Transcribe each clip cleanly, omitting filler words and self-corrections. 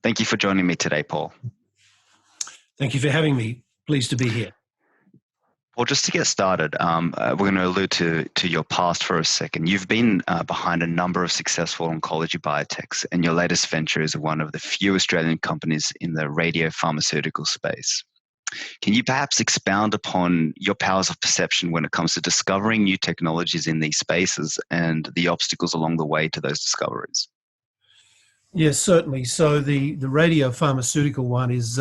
Thank you for joining me today, Paul. Thank you for having me. Pleased to be here. Well, just to get started, we're going to allude to your past for a second. You've been behind a number of successful oncology biotechs, and your latest venture is one of the few Australian companies in the radiopharmaceutical space. Can you perhaps expound upon your powers of perception when it comes to discovering new technologies in these spaces and the obstacles along the way to those discoveries? Yes, certainly. So the radiopharmaceutical one is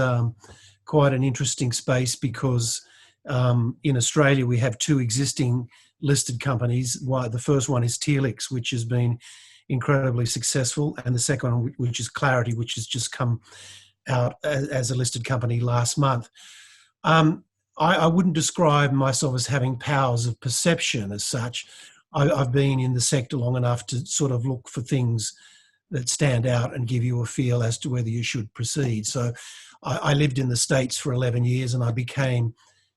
quite an interesting space because in Australia we have two existing listed companies. The first one is Telix, which has been incredibly successful, and the second one, which is Clarity, which has just come out as a listed company last month. I wouldn't describe myself as having powers of perception as such. I've been in the sector long enough to sort of look for things that stand out and give you a feel as to whether you should proceed. So I lived in the States for 11 years and I became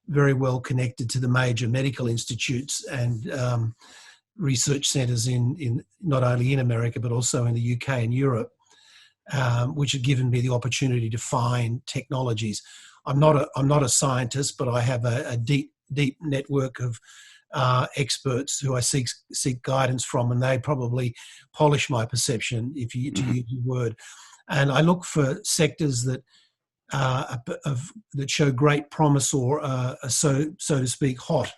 very well connected to the major medical institutes and research centres in not only in America but also in the UK and Europe, which have given me the opportunity to find technologies. I'm not a scientist, but I have a deep network of experts who I seek guidance from, and they probably polish my perception, if you to use the word. And I look for sectors that that show great promise or are so to speak hot.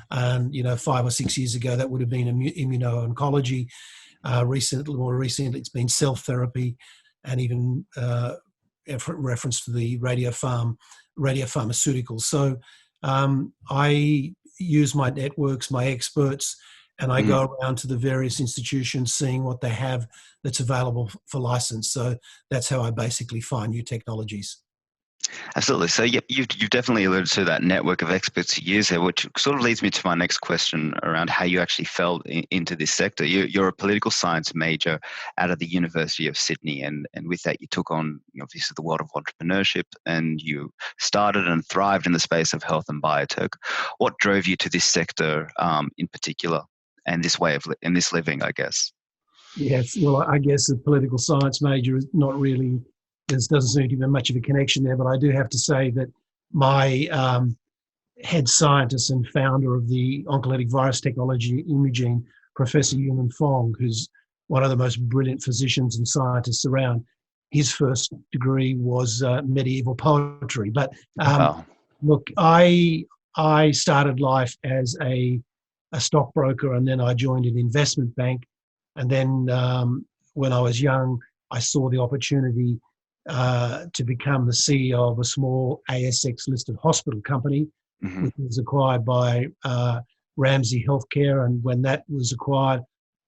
And 5 or 6 years ago that would have been immuno-oncology. More recently, it's been cell therapy, and even reference to the radiopharmaceuticals. So I use my networks, my experts, and I go around to the various institutions seeing what they have that's available for license. So that's how I basically find new technologies. Absolutely. So you've definitely alluded to that network of experts you use there, which sort of leads me to my next question around how you actually fell into this sector. You're a political science major out of the University of Sydney, and with that you took on obviously the world of entrepreneurship, and you started and thrived in the space of health and biotech. What drove you to this sector in particular, and this way of this living, I guess? Yes, well, I guess a political science major is not really, there doesn't seem to be much of a connection there, but I do have to say that my head scientist and founder of the oncolytic virus technology, Imugene, Professor Yuman Fong, who's one of the most brilliant physicians and scientists around, his first degree was medieval poetry. But Wow. look, I started life as a stockbroker, and then I joined an investment bank. And then when I was young, I saw the opportunity to become the CEO of a small ASX-listed hospital company, which was acquired by Ramsay Healthcare. And when that was acquired,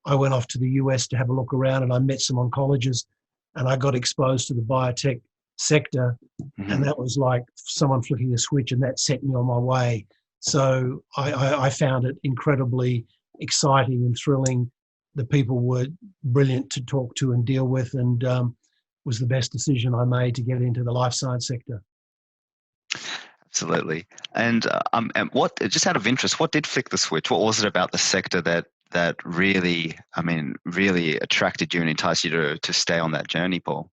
I went off to the US to have a look around, and I met some oncologists, and I got exposed to the biotech sector. And that was like someone flicking a switch, and that set me on my way. So I found it incredibly exciting and thrilling. The people were brilliant to talk to and deal with, and was the best decision I made to get into the life science sector. Absolutely. And what, just out of interest, what did flick the switch? What was it about the sector that really, really attracted you and enticed you to stay on that journey, Paul?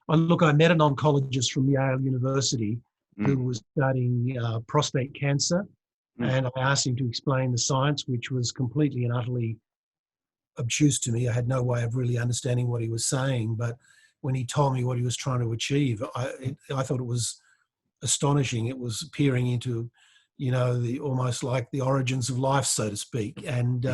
Well, look, I met an oncologist from Yale University who was studying prostate cancer, and I asked him to explain the science, which was completely and utterly obtuse to me. I had no way of really understanding what he was saying, but when he told me what he was trying to achieve, I thought it was astonishing. It was peering into, the almost like the origins of life, so to speak, and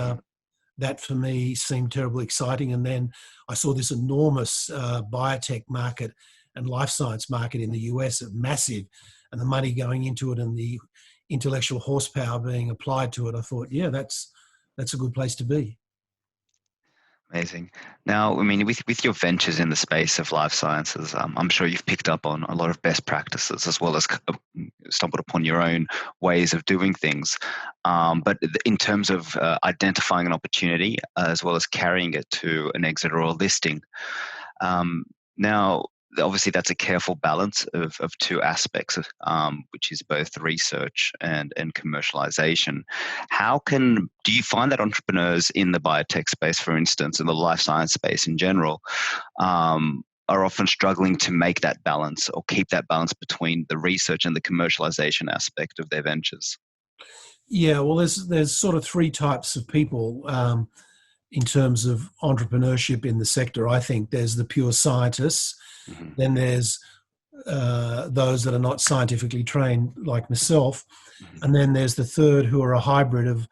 that for me seemed terribly exciting. And then I saw this enormous biotech market and life science market in the US, massive, and the money going into it and the intellectual horsepower being applied to it. I thought, yeah, that's a good place to be. Amazing. Now, with your ventures in the space of life sciences, I'm sure you've picked up on a lot of best practices as well as stumbled upon your own ways of doing things. But in terms of identifying an opportunity as well as carrying it to an exit or a listing, now, obviously that's a careful balance of two aspects, which is both research and commercialization. Do you find that entrepreneurs in the biotech space, for instance, in the life science space in general, are often struggling to make that balance or keep that balance between the research and the commercialization aspect of their ventures? Yeah, well, there's sort of three types of people in terms of entrepreneurship in the sector. I think there's the pure scientists, Hmm. then there's those that are not scientifically trained, like myself, Hmm. and then there's the third, who are a hybrid of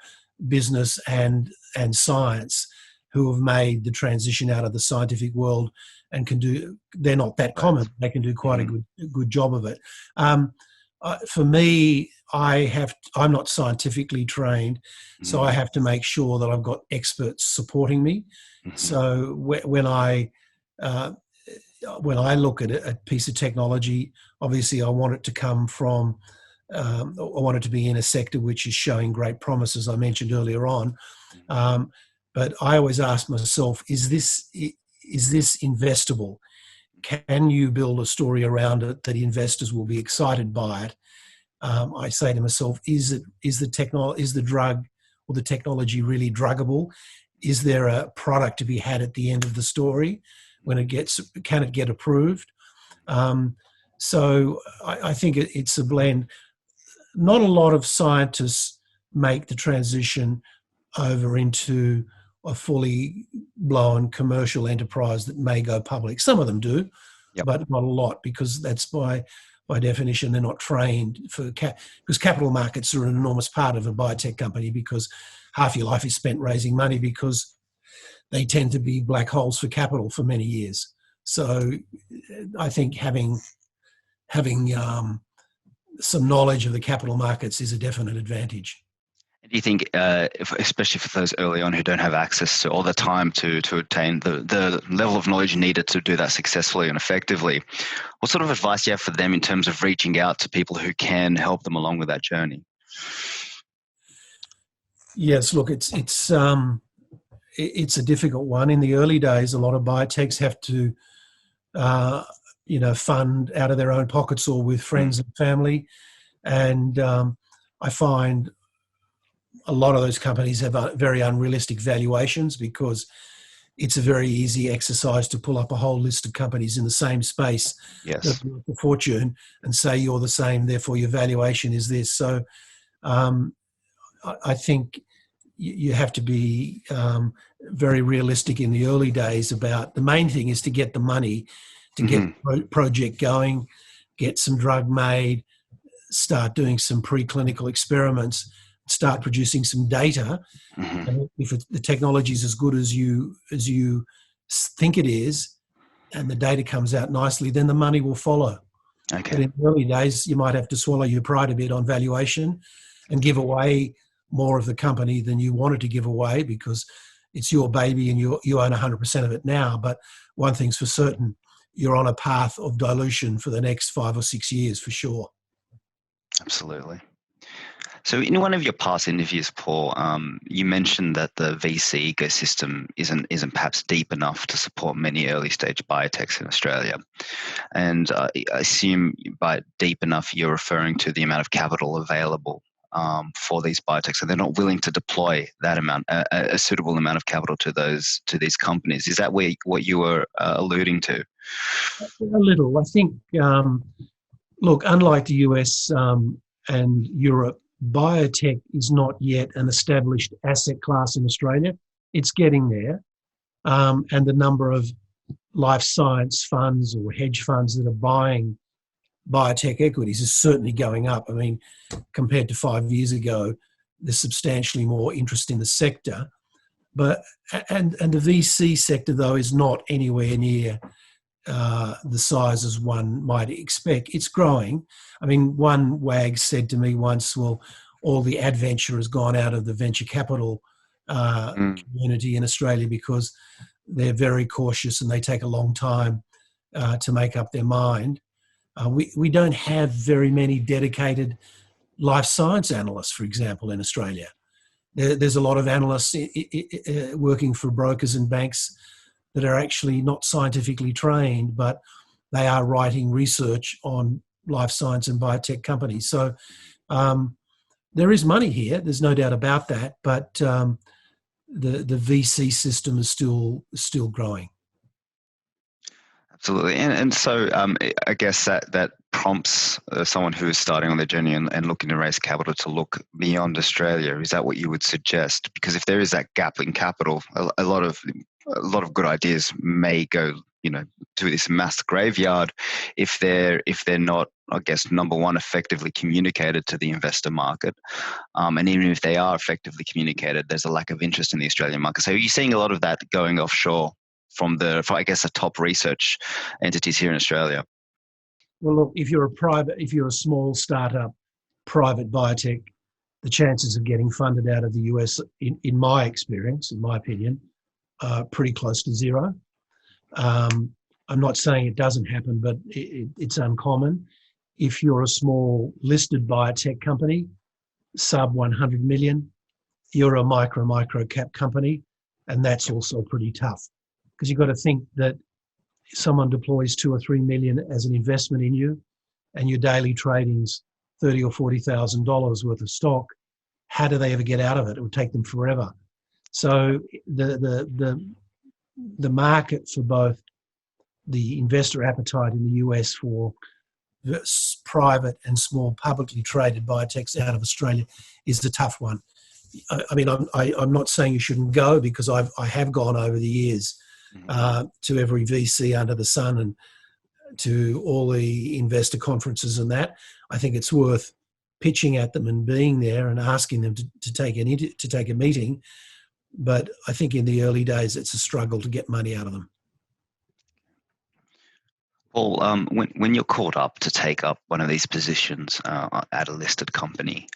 business and science, who have made the transition out of the scientific world and can do. They're not that Right. common. They can do quite a Hmm. good job of it. Um, for me, I'm not scientifically trained, so I Hmm. have to make sure that I've got experts supporting me. Hmm. So uh, when I look at a piece of technology, obviously I want it to come from, I want it to be in a sector which is showing great promise, as I mentioned earlier on. Um, but I always ask myself, is this investable? Can you build a story around it that investors will be excited by it? I say to myself, is the drug or the technology really druggable? Is there a product to be had at the end of the story when can it get approved? Um, so I think it's a blend. Not a lot of scientists make the transition over into a fully blown commercial enterprise that may go public. Some of them do, Yep. but not a lot, because that's by definition they're not trained because capital markets are an enormous part of a biotech company, because half your life is spent raising money, because they tend to be black holes for capital for many years. So I think having some knowledge of the capital markets is a definite advantage. Do you think, especially for those early on who don't have access to all the time to attain the level of knowledge needed to do that successfully and effectively, what sort of advice do you have for them in terms of reaching out to people who can help them along with that journey? Yes, look, it's a difficult one. In the early days, a lot of biotechs have to uh, fund out of their own pockets or with Mm. friends and family, and I find a lot of those companies have very unrealistic valuations, because it's a very easy exercise to pull up a whole list of companies in the same space that Yes. are worth a fortune and say you're the same, therefore your valuation is this. So um, I think you have to be very realistic in the early days about the main thing is to get the money to get Hmm. the project going, get some drug made, start doing some preclinical experiments, start producing some data. Hmm. And if the technology is as good as you think it is, and the data comes out nicely, then the money will follow. But Okay. in the early days, you might have to swallow your pride a bit on valuation and give away more of the company than you wanted to give away, because it's your baby and you own 100% of it now. But one thing's for certain, you're on a path of dilution for the next 5 or 6 years for sure. Absolutely. So, in one of your past interviews, Paul, you mentioned that the VC ecosystem isn't perhaps deep enough to support many early stage biotechs in Australia. And I assume by deep enough, you're referring to the amount of capital available for these biotechs, and they're not willing to deploy that amount, a suitable amount of capital to these companies. Is that what you were alluding to? A little. I think, look, unlike the US and Europe, biotech is not yet an established asset class in Australia. It's getting there. And the number of life science funds or hedge funds that are buying biotech equities is certainly going up. I mean, compared to 5 years ago, there's substantially more interest in the sector. But and the VC sector, though, is not anywhere near the size as one might expect. It's growing. I mean, one wag said to me once, well, all the adventure has gone out of the venture capital Mm. community in Australia, because they're very cautious and they take a long time to make up their mind. We don't have very many dedicated life science analysts, for example, in Australia. There's a lot of analysts working for brokers and banks that are actually not scientifically trained, but they are writing research on life science and biotech companies. So um, there is money here. There's no doubt about that. But the VC system is still growing. Absolutely. And so I guess that prompts someone who is starting on their journey and looking to raise capital to look beyond Australia. Is that what you would suggest? Because if there is that gap in capital, a lot of good ideas may go, to this mass graveyard if they're not, I guess, number one, effectively communicated to the investor market. And even if they are effectively communicated, there's a lack of interest in the Australian market. So are you seeing a lot of that going offshore from I guess, the top research entities here in Australia? Well, look, if you're a small startup, private biotech, the chances of getting funded out of the US, in my experience, in my opinion, are pretty close to zero. I'm not saying it doesn't happen, but it's uncommon. If you're a small listed biotech company, sub 100 million, you're a micro cap company, and that's also pretty tough. Because you've got to think that someone deploys 2 or 3 million as an investment in you, and your daily trading's $30,000 or $40,000 worth of stock. How do they ever get out of it? It would take them forever. So the market for both the investor appetite in the US for private and small publicly traded biotechs out of Australia is a tough one. I mean, I'm not saying you shouldn't go, because I have gone over the years to every VC under the sun and to all the investor conferences and that. I think it's worth pitching at them and being there and asking them to take a meeting. But I think in the early days, it's a struggle to get money out of them. Paul, when you're called up to take up one of these positions at a listed company,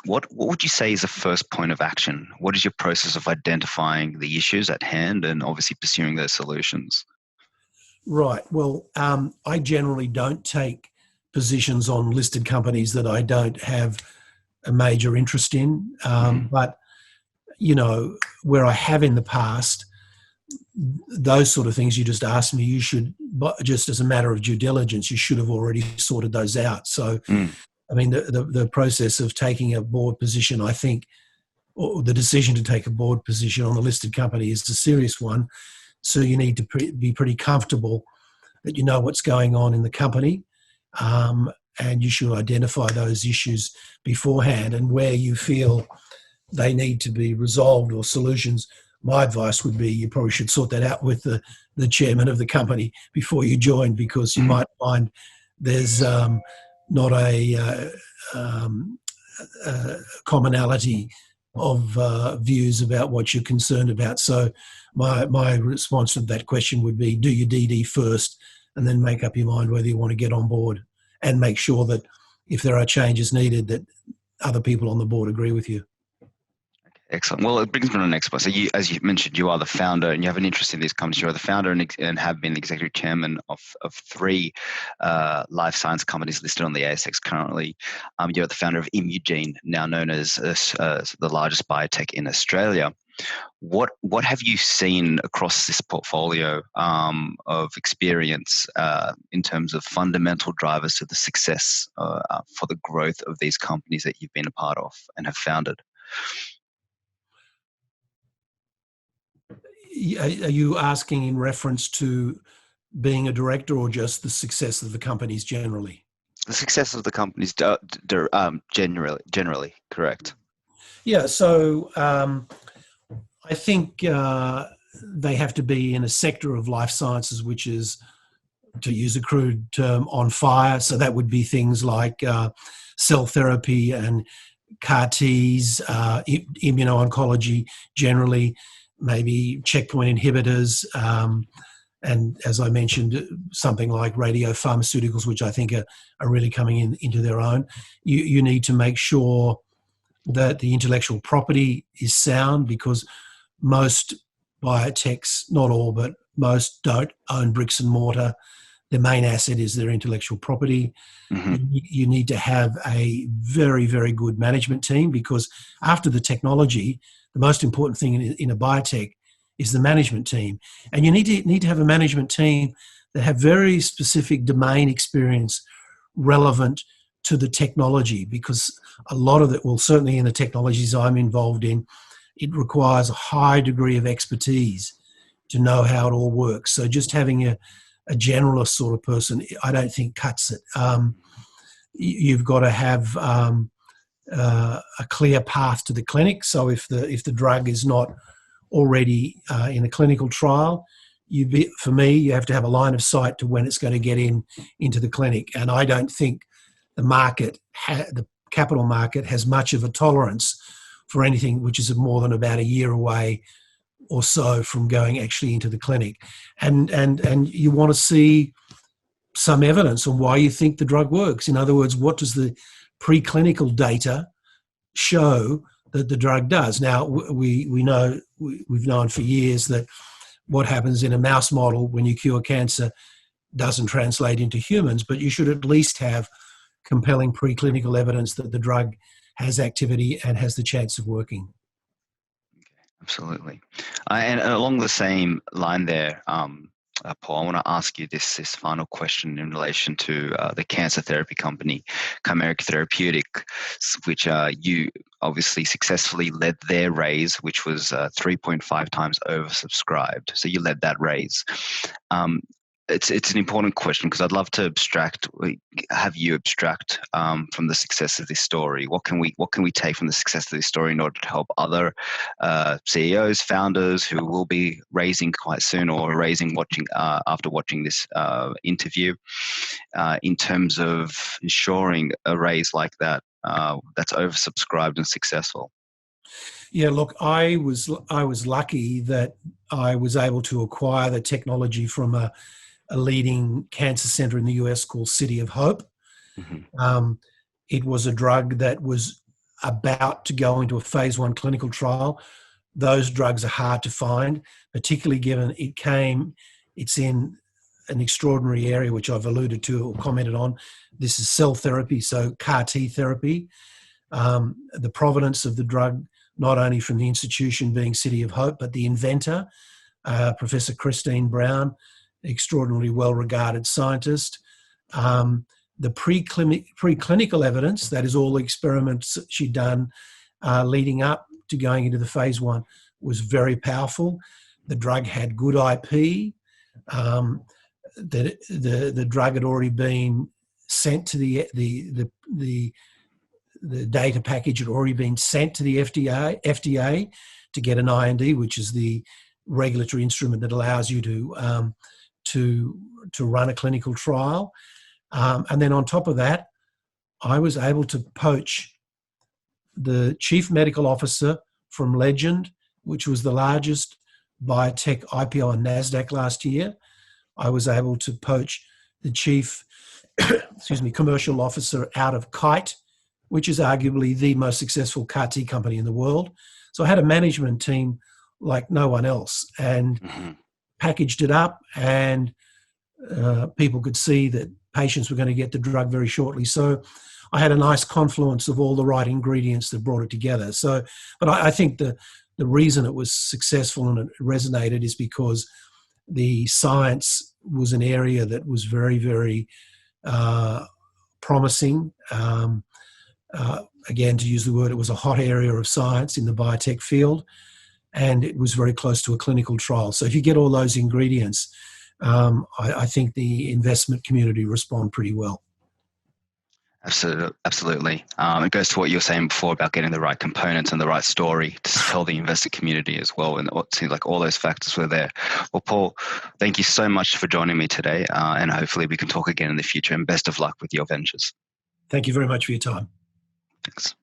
what would you say is the first point of action? What is your process of identifying the issues at hand and obviously pursuing those solutions? Right. Well, I generally don't take positions on listed companies that I don't have a major interest in. But, where I have in the past, those sort of things you just asked me, you should, just as a matter of due diligence, you should have already sorted those out. So, I mean, the process of taking a board position, I think, or the decision to take a board position on a listed company is a serious one. So you need to be pretty comfortable that you know what's going on in the company, and you should identify those issues beforehand and where you feel they need to be resolved or solutions. My advice would be you probably should sort that out with the chairman of the company before you join, because you might find there's not a commonality of views about what you're concerned about. So my response to that question would be, do your DD first and then make up your mind whether you want to get on board, and make sure that if there are changes needed, that other people on the board agree with you. Excellent. Well, it brings me to the next point. So you, as you mentioned, you are the founder and you have an interest in these companies. You are the founder and have been the executive chairman of 3 life science companies listed on the ASX currently. You're the founder of Imugene, now known as the largest biotech in Australia. What have you seen across this portfolio of experience in terms of fundamental drivers to the success for the growth of these companies that you've been a part of and have founded? Are you asking in reference to being a director, or just the success of the companies generally? The success of the companies generally, correct. Yeah, so I think they have to be in a sector of life sciences which is, to use a crude term, on fire. So that would be things like cell therapy and CAR-Ts, immuno-oncology generally, maybe checkpoint inhibitors, and as I mentioned, something like radiopharmaceuticals, which I think are really coming into their own. You need to make sure that the intellectual property is sound, because most biotechs, not all, but most, don't own bricks and mortar. Their main asset is their intellectual property. You need to have a very, very good management team, because after the technology, the most important thing in a biotech is the management team. And you need to have a management team that have very specific domain experience relevant to the technology, because a lot of it, well, certainly in the technologies I'm involved in, it requires a high degree of expertise to know how it all works. So just having a a generalist sort of person, I don't think cuts it. You've got to have a clear path to the clinic. So if the drug is not already in a clinical trial, for me, you have to have a line of sight to when it's going to get into the clinic. And I don't think the capital market has much of a tolerance for anything which is more than about a year away or so from going actually into the clinic. And you want to see some evidence on why you think the drug works. In other words, what does the preclinical data show that the drug does? Now, we've known for years that what happens in a mouse model when you cure cancer doesn't translate into humans, but you should at least have compelling preclinical evidence that the drug has activity and has the chance of working. Absolutely. And along the same line there, Paul, I want to ask you this final question in relation to the cancer therapy company, Chimeric Therapeutics, which you obviously successfully led their raise, which was 3.5 times oversubscribed. So you led that raise. It's an important question because I'd love to have you abstract from the success of this story. What can we take from the success of this story in order to help other CEOs, founders who will be raising quite soon or raising after watching this interview, in terms of ensuring a raise like that that's oversubscribed and successful? Yeah, look, I was lucky that I was able to acquire the technology from a leading cancer center in the US called City of Hope. Mm-hmm. It was a drug that was about to go into a phase 1 clinical trial. Those drugs are hard to find, particularly given it's in an extraordinary area, which I've alluded to or commented on. This is cell therapy, so CAR T therapy. The provenance of the drug, not only from the institution being City of Hope, but the inventor, Professor Christine Brown, extraordinarily well-regarded scientist. The preclinical evidence, that is all the experiments she'd done leading up to going into the phase 1, was very powerful. The drug had good IP. The drug had already been sent to the data package had already been sent to the FDA to get an IND, which is the regulatory instrument that allows you to run a clinical trial. And then on top of that, I was able to poach the chief medical officer from Legend, which was the largest biotech IPO on NASDAQ last year. I was able to poach the chief commercial officer out of Kite, which is arguably the most successful CAR T company in the world. So I had a management team like no one else, and packaged it up, and people could see that patients were going to get the drug very shortly. So I had a nice confluence of all the right ingredients that brought it together. So, but I think the reason it was successful and it resonated is because the science was an area that was very, very promising. Again, to use the word, it was a hot area of science in the biotech field, and it was very close to a clinical trial. So if you get all those ingredients, I think the investment community respond pretty well. Absolutely. It goes to what you were saying before about getting the right components and the right story to tell the investor community as well. And it seems like all those factors were there. Well, Paul, thank you so much for joining me today. And hopefully we can talk again in the future, and best of luck with your ventures. Thank you very much for your time. Thanks.